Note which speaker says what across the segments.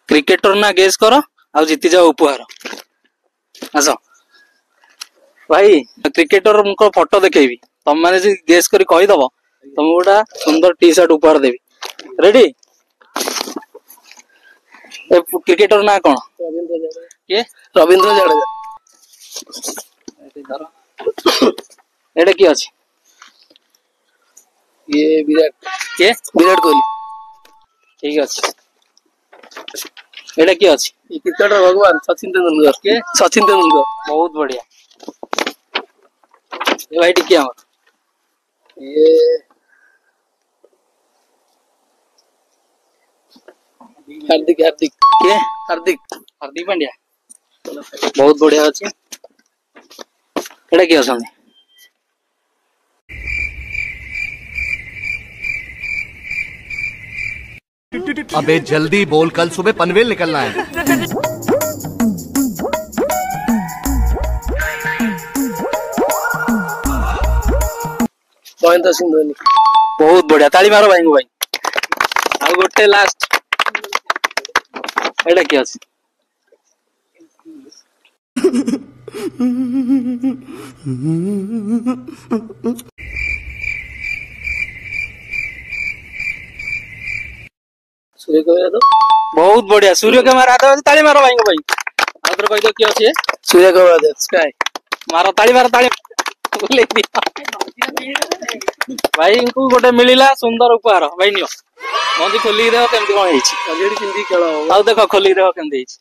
Speaker 1: Cricketer ना guess कर आ जीति जाओ उपहार आस भाई क्रिकेटर फोटो देखेबी तुम मैंने गेस कर कहीदब तुम गोटा सुंदर टी शर्ट उपहार देवी रेडी क्रिकेटर ना कौन किए
Speaker 2: रविंद्र जडेजा
Speaker 1: एटा किए अच्छे
Speaker 2: ये विराट
Speaker 1: किए
Speaker 2: विराट कोहली
Speaker 1: ठीक अच्छे एटा किए अच्छे
Speaker 2: ये क्रिकेटर भगवान सचिन तेंदुलकर
Speaker 1: किए
Speaker 2: सचिन तेंदुलकर
Speaker 1: बहुत बढ़िया ये भाई टिके
Speaker 2: ये हार्दिक हार्दिक
Speaker 1: किए
Speaker 2: हार्दिक
Speaker 1: हार्दिक पांड्या बहुत बढ़िया अच्छे एटा किए अच्छा
Speaker 3: अबे जल्दी बोल, कल सुबह पनवेल निकलना है।
Speaker 2: महेंद्र सिंह धोनी
Speaker 1: बहुत बढ़िया ताली मारो भाई को भाई आ गोटे लास्ट एटा किए अच्छे
Speaker 2: सूर्य कुमार यादव
Speaker 1: बहुत बढ़िया सूर्य कुमार यादव ताली मारो भाई को भाई आउथरे कह दो किए अच्छे
Speaker 2: सूर्य कुमार यादव स्काई
Speaker 1: मारो ताली बोले दिया भाई इनको गोटे मिलिला सुंदर उपहार भाई नियो मन्दी खोली देव केमती कोन हेछि
Speaker 2: ऑलरेडी किंदी खेल हो
Speaker 1: आउ देखो खोली देव केमती हेछि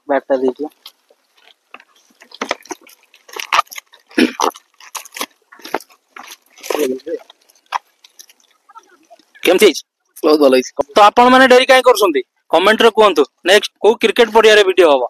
Speaker 1: बैटटा देखियो केमती हेछि
Speaker 2: बहुत भलो
Speaker 1: तो आपण माने डेरी काई करसुंती कमेंट रे कहंतु नेक्स्ट को क्रिकेट पडिया रे वीडियो हबो